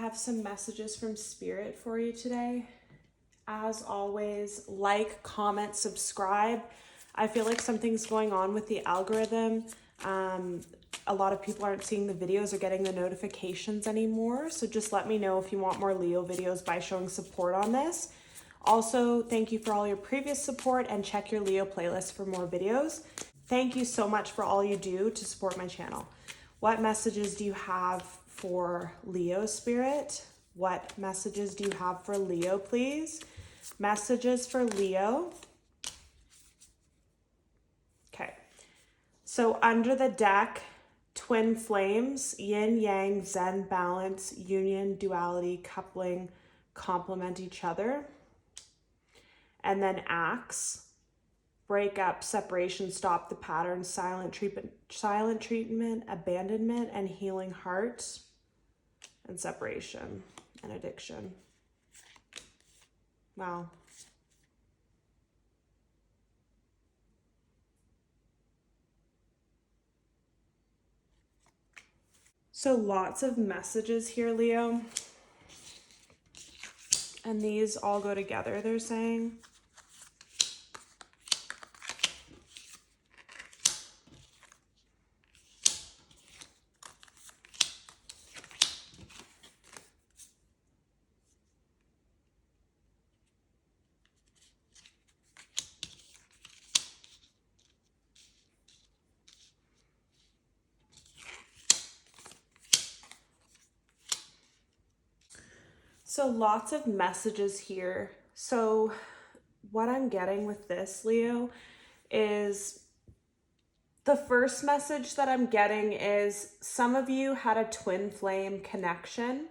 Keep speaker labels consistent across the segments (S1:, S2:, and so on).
S1: have some messages from Spirit for you today. As always, like, comment, subscribe. I feel like something's going on with the algorithm. A lot of people aren't seeing the videos or getting the notifications anymore. So just let me know if you want more Leo videos by showing support on this. Also, thank you for all your previous support and check your Leo playlist for more videos. Thank you so much for all you do to support my channel. What messages do you have for Leo, Spirit? What messages do you have for Leo, please? Messages for Leo. Okay. So under the deck, twin flames, yin, yang, zen, balance, union, duality, coupling, complement each other. And then axe, break up, separation, stop the pattern, silent treatment, abandonment, and healing heart, and separation and addiction. Wow. So lots of messages here, Leo. And these all go together, they're saying. So lots of messages here. So what I'm getting with this, Leo, is the first message that I'm getting is some of you had a twin flame connection.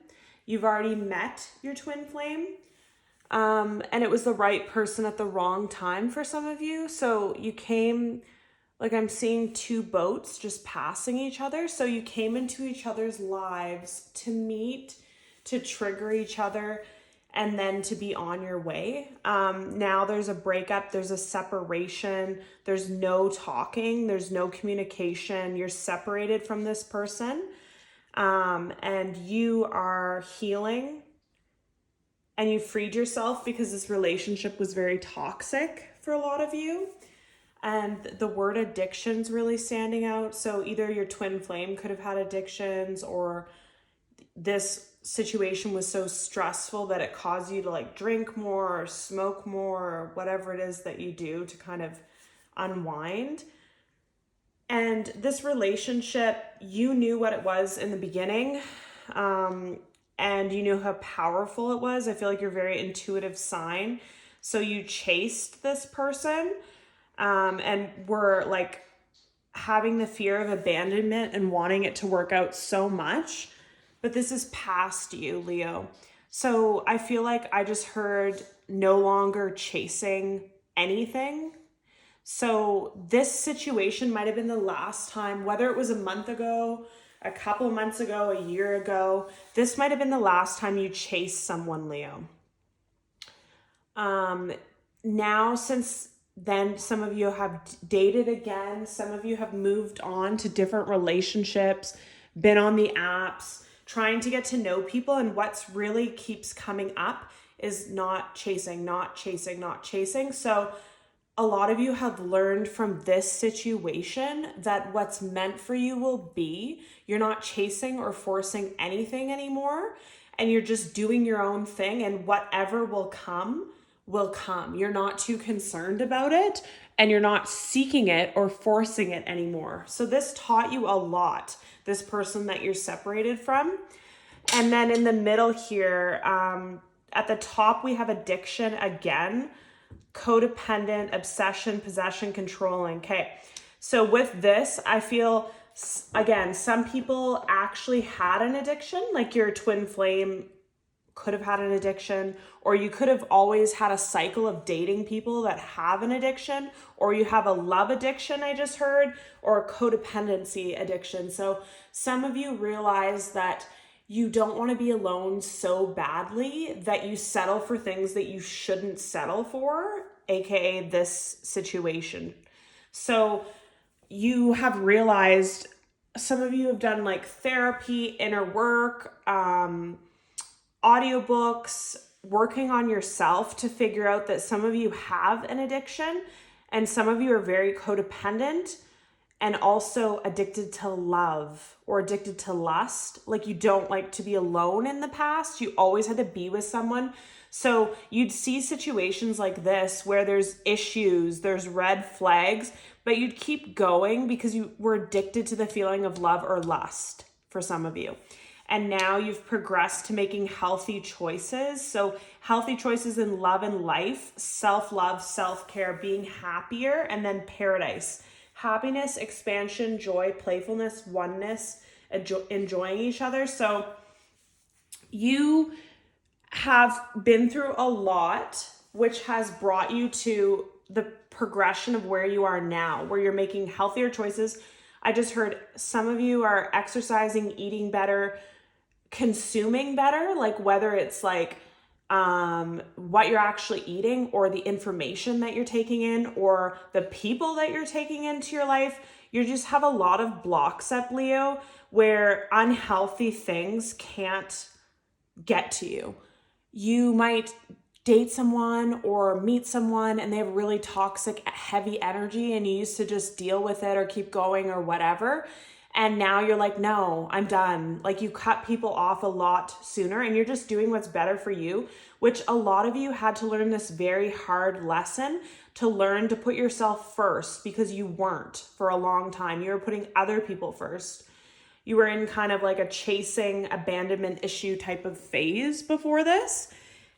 S1: You've already met your twin flame. And it was the right person at the wrong time for some of you. So you came, like I'm seeing two boats just passing each other. So you came into each other's lives to meet, to trigger each other, and then to be on your way. Now there's a breakup, there's a separation, there's no talking, there's no communication. You're separated from this person, and you are healing, and you freed yourself because this relationship was very toxic for a lot of you. And the word addiction's really standing out. So either your twin flame could have had addictions, or this situation was so stressful that it caused you to like drink more or smoke more or whatever it is that you do to kind of unwind. And this relationship, you knew what it was in the beginning, and you knew how powerful it was. I feel like you're a very intuitive sign. So you chased this person, and were like having the fear of abandonment and wanting it to work out so much. But this is past you, Leo. So I feel like I just heard no longer chasing anything. So this situation might have been the last time, whether it was a month ago, a couple months ago, a year ago, this might have been the last time you chased someone, Leo. Now, since then, some of you have dated again. Some of you have moved on to different relationships, been on the apps, trying to get to know people. And what's really keeps coming up is not chasing, not chasing, not chasing. So a lot of you have learned from this situation that what's meant for you will be. You're not chasing or forcing anything anymore. And you're just doing your own thing, and whatever will come will come. You're not too concerned about it, and you're not seeking it or forcing it anymore. So this taught you a lot, this person that you're separated from. And then in the middle here, at the top, we have addiction again, codependent, obsession, possession, controlling. Okay, so with this, I feel, again, some people actually had an addiction, like your twin flame could have had an addiction, or you could have always had a cycle of dating people that have an addiction, or you have a love addiction, I just heard, or a codependency addiction. So some of you realize that you don't want to be alone so badly that you settle for things that you shouldn't settle for, aka this situation. So you have realized, some of you have done like therapy, inner work, audiobooks, working on yourself to figure out that some of you have an addiction and some of you are very codependent and also addicted to love or addicted to lust. Like you don't like to be alone in the past. You always had to be with someone. So you'd see situations like this where there's issues, there's red flags, but you'd keep going because you were addicted to the feeling of love or lust for some of you. And now you've progressed to making healthy choices. So healthy choices in love and life, self-love, self-care, being happier, and then paradise. Happiness, expansion, joy, playfulness, oneness, enjoying each other. So you have been through a lot, which has brought you to the progression of where you are now, where you're making healthier choices. I just heard some of you are exercising, eating better, consuming better, like whether it's like what you're actually eating or the information that you're taking in or the people that you're taking into your life. You just have a lot of blocks up, Leo, where unhealthy things can't get to you. You might date someone or meet someone and they have really toxic, heavy energy and you used to just deal with it or keep going or whatever. And now you're like, no, I'm done. Like you cut people off a lot sooner and you're just doing what's better for you, which a lot of you had to learn this very hard lesson to learn to put yourself first because you weren't for a long time. You were putting other people first. You were in kind of like a chasing abandonment issue type of phase before this.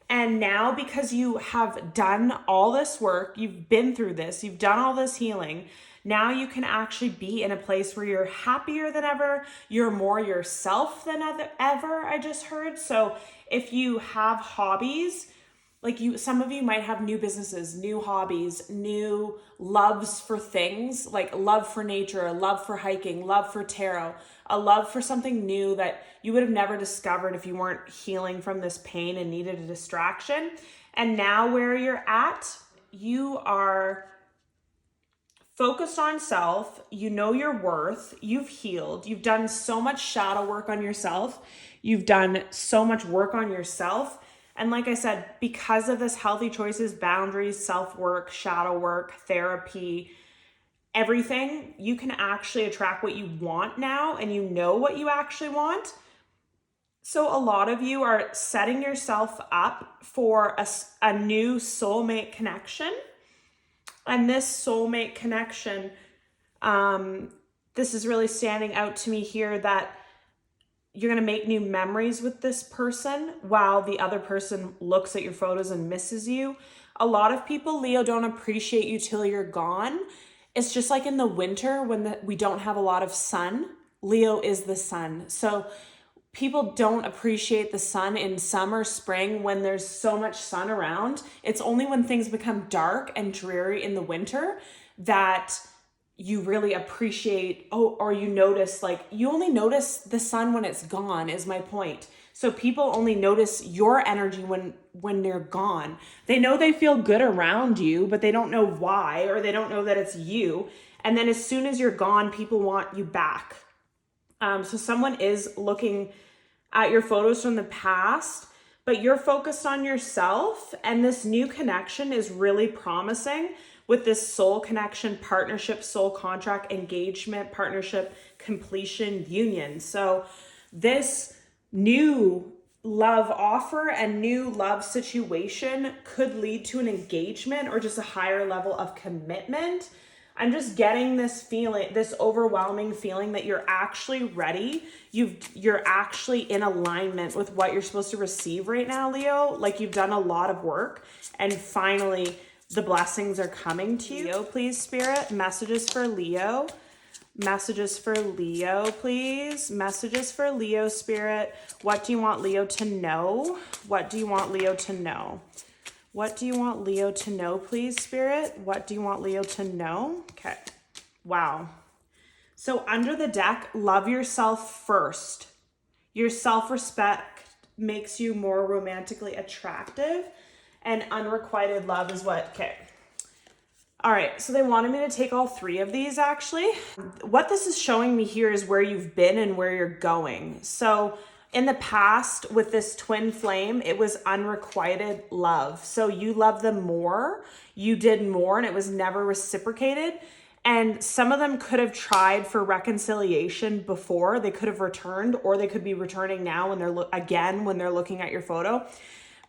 S1: And now because you have done all this work, you've been through this, you've done all this healing, now you can actually be in a place where you're happier than ever, you're more yourself than ever, I just heard. So if you have hobbies, like some of you might have new businesses, new hobbies, new loves for things, like love for nature, a love for hiking, love for tarot, a love for something new that you would have never discovered if you weren't healing from this pain and needed a distraction. And now where you're at, you are focused on self, you know your worth, you've healed, you've done so much shadow work on yourself, you've done so much work on yourself. And like I said, because of this healthy choices, boundaries, self-work, shadow work, therapy, everything, you can actually attract what you want now and you know what you actually want. So a lot of you are setting yourself up for a new soulmate connection. And this soulmate connection, this is really standing out to me here that you're going to make new memories with this person while the other person looks at your photos and misses you. A lot of people, Leo, don't appreciate you till you're gone. It's just like in the winter when we don't have a lot of sun. Leo is the sun. So people don't appreciate the sun in summer, spring, when there's so much sun around. It's only when things become dark and dreary in the winter that you really appreciate, or you notice, like you only notice the sun when it's gone is my point. So people only notice your energy when they're gone. They know they feel good around you, but they don't know why, or they don't know that it's you. And then as soon as you're gone, people want you back. So someone is looking at your photos from the past, but you're focused on yourself, and this new connection is really promising with this soul connection, partnership, soul contract, engagement, partnership, completion, union. So this new love offer and new love situation could lead to an engagement or just a higher level of commitment. I'm just getting this feeling, this overwhelming feeling that you're actually ready. You're actually in alignment with what you're supposed to receive right now, Leo. Like you've done a lot of work and finally the blessings are coming to you. Leo, please, Spirit. Messages for Leo. Messages for Leo, please. Messages for Leo, Spirit. What do you want Leo to know? What do you want Leo to know? What do you want Leo to know, please, Spirit? What do you want Leo to know? Okay. Wow. So under the deck, love yourself first. Your self-respect makes you more romantically attractive, and unrequited love is what, okay. All right, so they wanted me to take all three of these actually. What this is showing me here is where you've been and where you're going. So in the past with this twin flame, it was unrequited love. So you loved them more, you did more, and it was never reciprocated. And some of them could have tried for reconciliation before. They could have returned, or they could be returning now when they're when they're looking at your photo.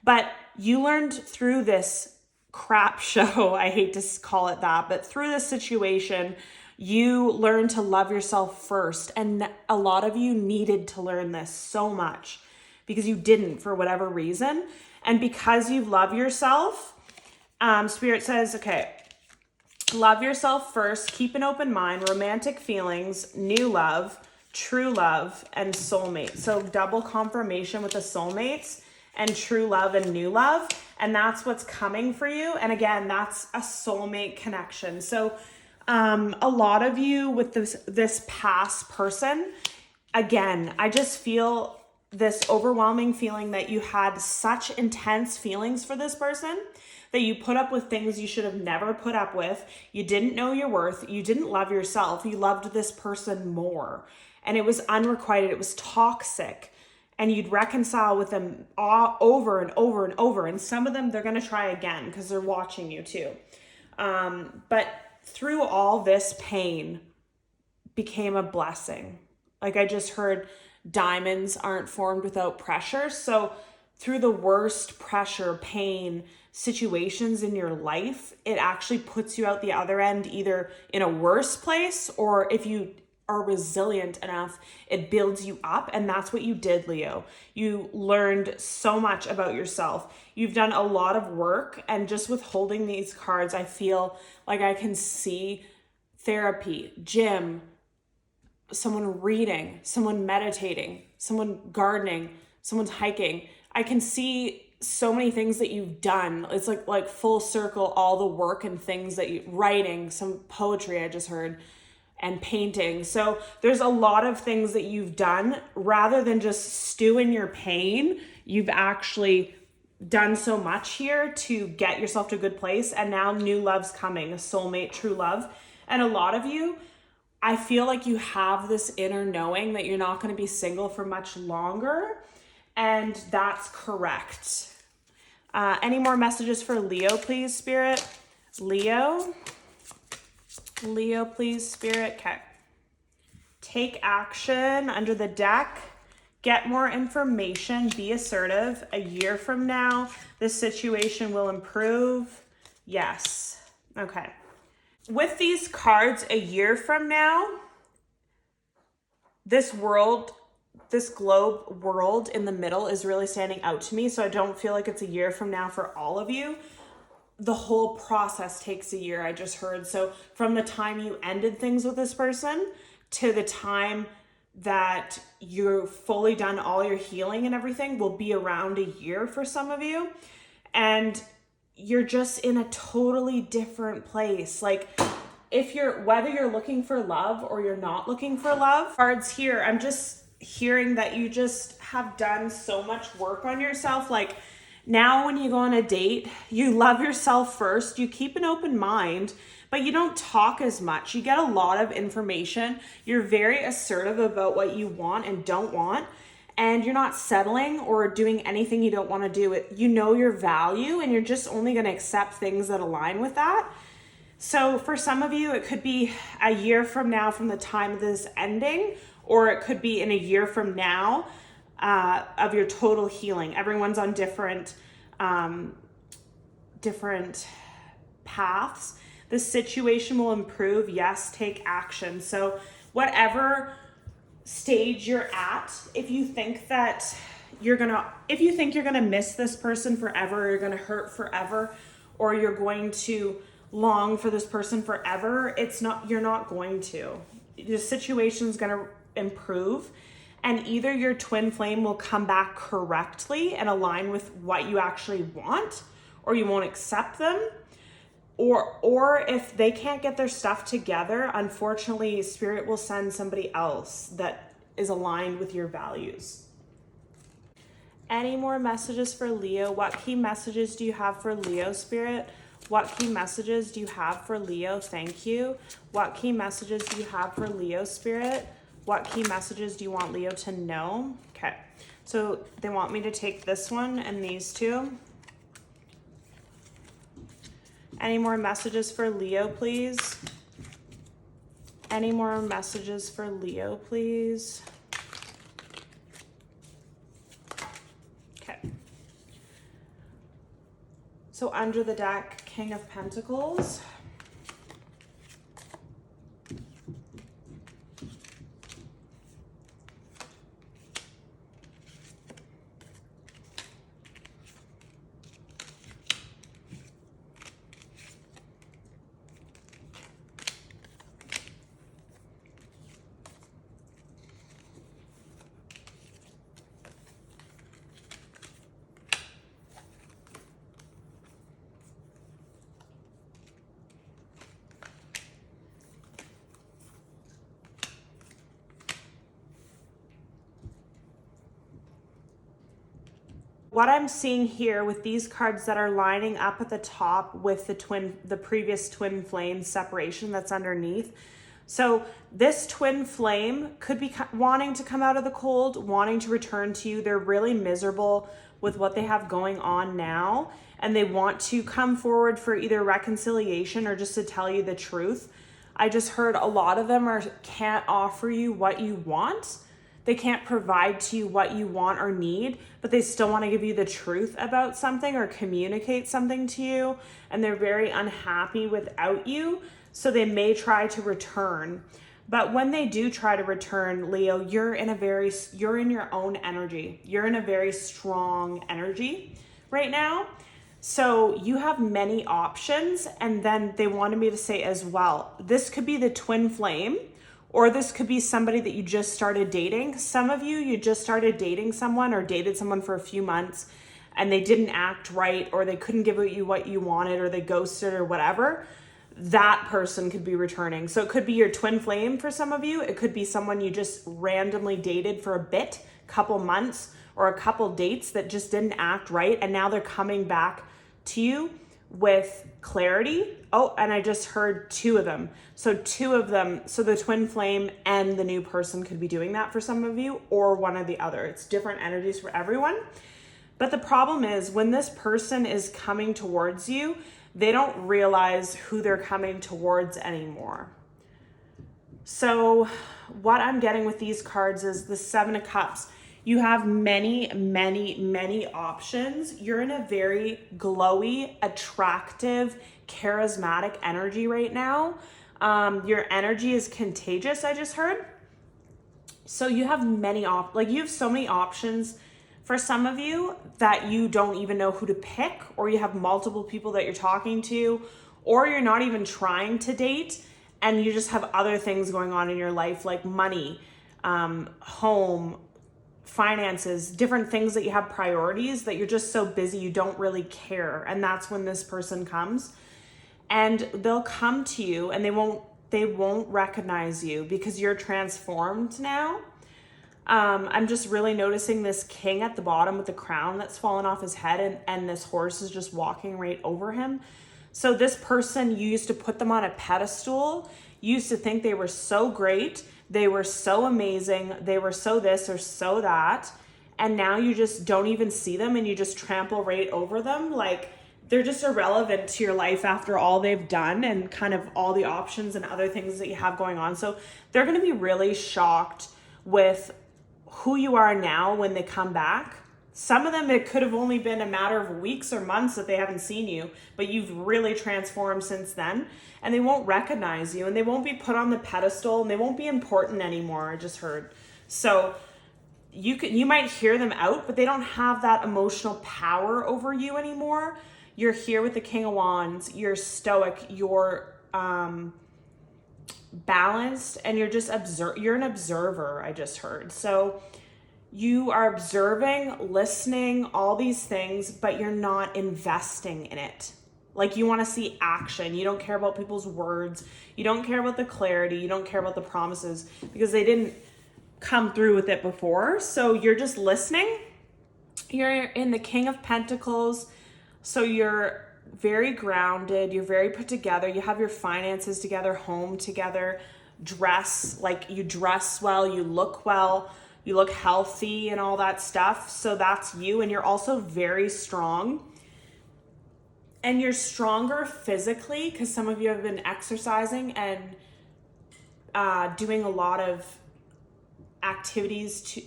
S1: But you learned through this crap show, I hate to call it that, but through this situation, you learned to love yourself first. And a lot of you needed to learn this so much because you didn't for whatever reason. And because you love yourself, Spirit says, okay, love yourself first, keep an open mind, romantic feelings, new love, true love, and soulmate. So double confirmation with the soulmates and true love and new love. And that's what's coming for you. And again, that's a soulmate connection. So a lot of you with this past person, again, I just feel this overwhelming feeling that you had such intense feelings for this person that you put up with things you should have never put up with. You didn't know your worth. You didn't love yourself. You loved this person more. And it was unrequited. It was toxic. And you'd reconcile with them over and over and over. And some of them, they're going to try again because they're watching you too. But through all this pain became a blessing. Like I just heard, diamonds aren't formed without pressure. So through the worst pressure, pain, situations in your life, it actually puts you out the other end, either in a worse place, or if you are resilient enough, it builds you up. And that's what you did, Leo. You learned so much about yourself. You've done a lot of work, and just with holding these cards, I feel like I can see therapy, gym, someone reading, someone meditating, someone gardening, someone's hiking. I can see so many things that you've done. It's like full circle, all the work and things that you, writing, some poetry I just heard, and painting. So there's a lot of things that you've done. Rather than just stew in your pain, you've actually done so much here to get yourself to a good place. And now new love's coming, a soulmate, true love. And a lot of you, I feel like you have this inner knowing that you're not going to be single for much longer. And that's correct. Any more messages for Leo, please, Spirit? Leo, please, Spirit. Okay. Take action under the deck. Get more information. Be assertive. A year from now, this situation will improve. Yes. Okay. With these cards, a year from now, this globe world in the middle is really standing out to me. So I don't feel like it's a year from now for all of you. The whole process takes a year, I just heard. So from the time you ended things with this person to the time that you're fully done all your healing and everything will be around a year for some of you. And you're just in a totally different place. Like whether you're looking for love or you're not looking for love, cards here, I'm just hearing that you just have done so much work on yourself. Like now when you go on a date, you love yourself first, you keep an open mind, but you don't talk as much. You get a lot of information. You're very assertive about what you want and don't want, and you're not settling or doing anything you don't want to do. You know your value, and you're just only going to accept things that align with that. So for some of you, it could be a year from now from the time of this ending, or it could be in a year from now of your total healing. Everyone's on different paths. The situation will improve. Yes, take action. So whatever stage you're at, if you think you're gonna miss this person forever, you're gonna hurt forever, or you're going to long for this person forever, you're not going to. The situation's gonna improve, and either your twin flame will come back correctly and align with what you actually want, or you won't accept them. Or if they can't get their stuff together, unfortunately, Spirit will send somebody else that is aligned with your values. Any more messages for Leo? What key messages do you have for Leo, Spirit? What key messages do you have for Leo? Thank you. What key messages do you have for Leo, Spirit? What key messages do you want Leo to know? Okay, so they want me to take this one and these two. Any more messages for Leo, please? Any more messages for Leo, please? Okay. So under the deck, King of Pentacles. What I'm seeing here with these cards that are lining up at the top with the previous twin flame separation that's underneath. So this twin flame could be wanting to come out of the cold, wanting to return to you. They're really miserable with what they have going on now, and they want to come forward for either reconciliation or just to tell you the truth. I just heard a lot of them can't offer you what you want. They can't provide to you what you want or need, but they still want to give you the truth about something or communicate something to you. And they're very unhappy without you. So they may try to return. But when they do try to return, Leo, you're in your own energy. You're in a very strong energy right now. So you have many options. And then they wanted me to say as well, this could be the twin flame, or this could be somebody that you just started dating. Some of you just started dating someone or dated someone for a few months and they didn't act right, or they couldn't give you what you wanted, or they ghosted or whatever. That person could be returning. So it could be your twin flame for some of you. It could be someone you just randomly dated for a bit, couple months, or a couple dates that just didn't act right. And now they're coming back to you with clarity. Oh, and I just heard two of them. So two of them, so the twin flame and the new person could be doing that for some of you, or one or the other. It's different energies for everyone. But the problem is when this person is coming towards you, they don't realize who they're coming towards anymore. So what I'm getting with these cards is the Seven of Cups. You have many, many, many options. You're in a very glowy, attractive, charismatic energy right now. Your energy is contagious, I just heard. So you have you have so many options for some of you that you don't even know who to pick, or you have multiple people that you're talking to, or you're not even trying to date and you just have other things going on in your life like money, home, finances, different things that you have priorities that you're just so busy you don't really care. And that's when this person comes, and they'll come to you and they won't recognize you because you're transformed now. I'm just really noticing this king at the bottom with the crown that's fallen off his head, and this horse is just walking right over him. So this person, you used to put them on a pedestal. You used to think they were so great. They were so amazing. They were so this or so that. And now you just don't even see them and you just trample right over them. Like they're just irrelevant to your life after all they've done and kind of all the options and other things that you have going on. So they're going to be really shocked with who you are now when they come back. Some of them, it could have only been a matter of weeks or months that they haven't seen you, but you've really transformed since then, and they won't recognize you, and they won't be put on the pedestal, and they won't be important anymore, I just heard. So you might hear them out, but they don't have that emotional power over you anymore. You're here with the King of Wands, you're stoic, you're balanced, and you're just you're an observer, I just heard. So you are observing, listening, all these things, but you're not investing in it. Like you want to see action. You don't care about people's words. You don't care about the clarity. You don't care about the promises because they didn't come through with it before. So you're just listening. You're in the King of Pentacles. So you're very grounded. You're very put together. You have your finances together, home together, dress, like you dress well, you look well. you look healthy and all that stuff. So that's you. And you're also very strong. And you're stronger physically because some of you have been exercising and doing a lot of activities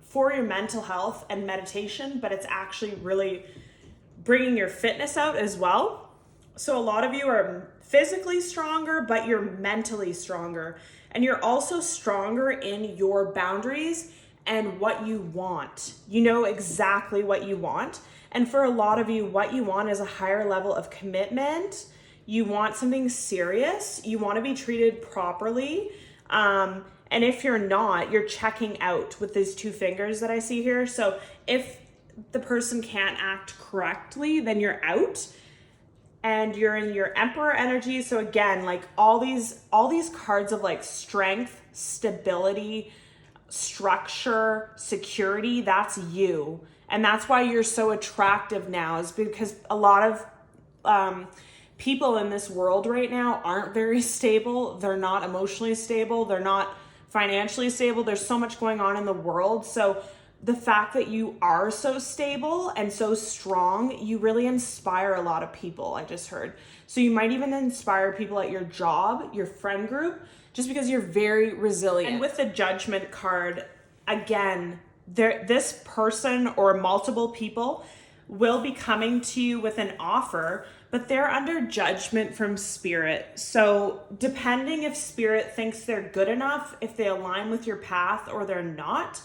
S1: for your mental health and meditation, but it's actually really bringing your fitness out as well. So a lot of you are physically stronger, but you're mentally stronger. And you're also stronger in your boundaries and what you want. You know exactly what you want. And for a lot of you, what you want is a higher level of commitment. You want something serious. You want to be treated properly. And if you're not, you're checking out with these two fingers that I see here. So if the person can't act correctly, then you're out. And you're in your Emperor energy. So again, like all these cards of like strength, stability, structure, security, that's you. And that's why you're so attractive now, is because a lot of people in this world right now aren't very stable. They're not emotionally stable. They're not financially stable. There's so much going on in the world. So the fact that you are so stable and so strong, you really inspire a lot of people, I just heard. So you might even inspire people at your job, your friend group, just because you're very resilient. And with the Judgment card, again, this person or multiple people will be coming to you with an offer, but they're under judgment from Spirit. So depending if Spirit thinks they're good enough, if they align with your path or they're not,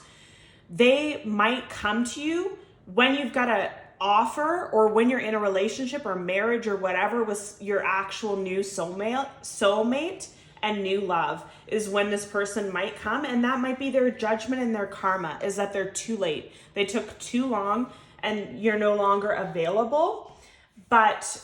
S1: they might come to you when you've got an offer or when you're in a relationship or marriage or whatever with your actual new soulmate and new love is when this person might come. And that might be their judgment and their karma, is that they're too late. They took too long and you're no longer available, but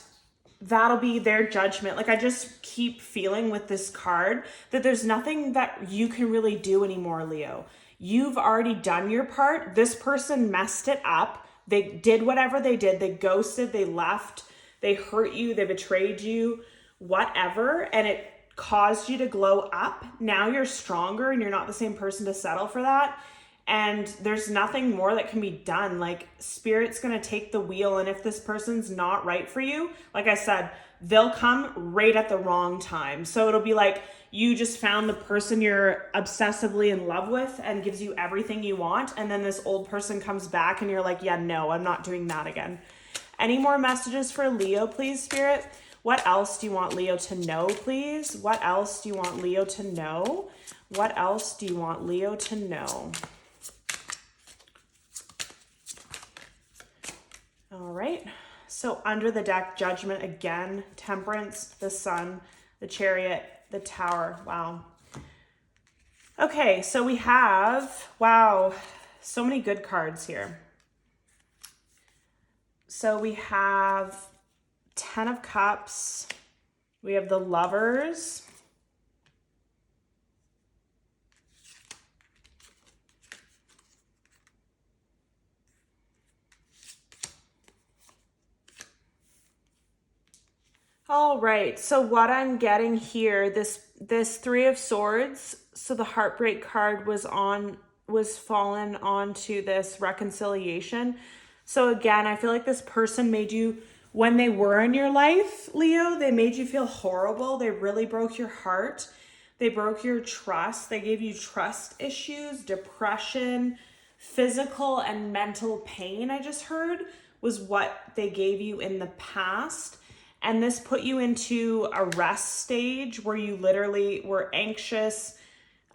S1: that'll be their judgment. Like I just keep feeling with this card that there's nothing that you can really do anymore, Leo. You've already done your part. This person messed it up. They did whatever they did. They ghosted, they left, they hurt you, they betrayed you, whatever. And it caused you to glow up. Now you're stronger and you're not the same person to settle for that. And there's nothing more that can be done. Like Spirit's going to take the wheel. And if this person's not right for you, like I said, they'll come right at the wrong time. So it'll be like you just found the person you're obsessively in love with and gives you everything you want. And then this old person comes back and you're like, yeah, no, I'm not doing that again. Any more messages for Leo, please, Spirit? What else do you want Leo to know, please? What else do you want Leo to know? What else do you want Leo to know? All right. So under the deck, Judgment again, Temperance, the Sun, the Chariot, the Tower. Wow. Okay, so we have, wow, so many good cards here. So we have 10 of Cups. We have the Lovers. All right, so what I'm getting here, this Three of Swords, so the Heartbreak card was fallen onto this reconciliation. So again, I feel like this person made you, when they were in your life, Leo, they made you feel horrible. They really broke your heart. They broke your trust. They gave you trust issues, depression, physical and mental pain, I just heard, was what they gave you in the past. And this put you into a rest stage where you literally were anxious,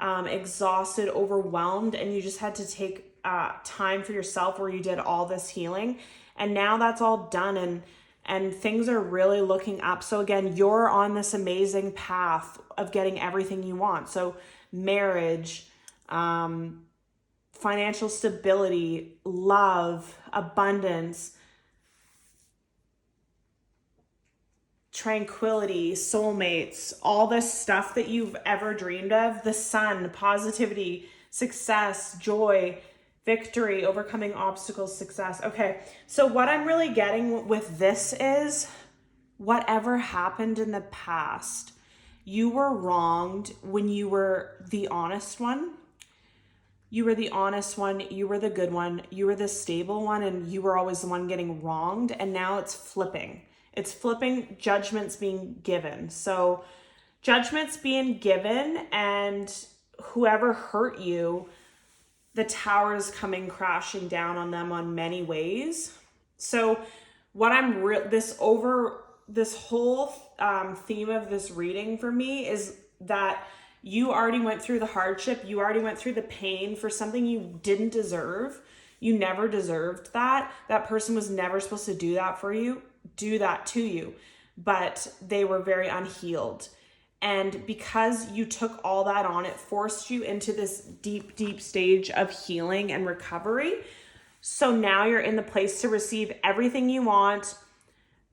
S1: exhausted, overwhelmed, and you just had to take time for yourself where you did all this healing. And now that's all done and things are really looking up. So again, you're on this amazing path of getting everything you want. So marriage, financial stability, love, abundance, tranquility, soulmates, all this stuff that you've ever dreamed of, the Sun, positivity, success, joy, victory, overcoming obstacles, success. Okay, so what I'm really getting with this is whatever happened in the past, you were wronged when you were the honest one. You were the honest one, you were the good one, you were the stable one, and you were always the one getting wronged. And now it's flipping. It's flipping, judgment's being given. So judgment's being given, and whoever hurt you, the tower is coming crashing down on them on many ways. So what I'm this whole theme of this reading for me is that you already went through the hardship. You already went through the pain for something you didn't deserve. You never deserved that. That person was never supposed to do that for you, do that to you, but they were very unhealed. And because you took all that on, it forced you into this deep, deep stage of healing and recovery. So now you're in the place to receive everything you want: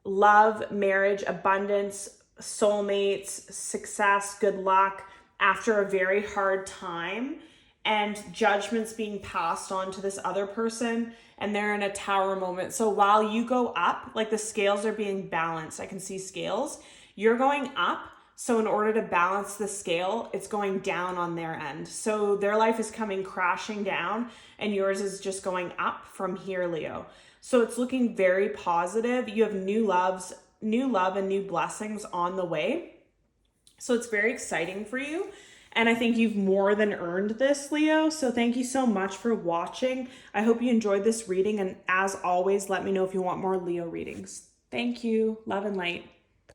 S1: love, marriage, abundance, soulmates, success, good luck, after a very hard time. And judgment's being passed on to this other person, and they're in a tower moment. So while you go up, like the scales are being balanced, I can see scales, you're going up. So in order to balance the scale, it's going down on their end. So their life is coming crashing down, and yours is just going up from here, Leo. So it's looking very positive. You have new love and new blessings on the way. So it's very exciting for you. And I think you've more than earned this, Leo. So thank you so much for watching. I hope you enjoyed this reading. And as always, let me know if you want more Leo readings. Thank you. Love and light.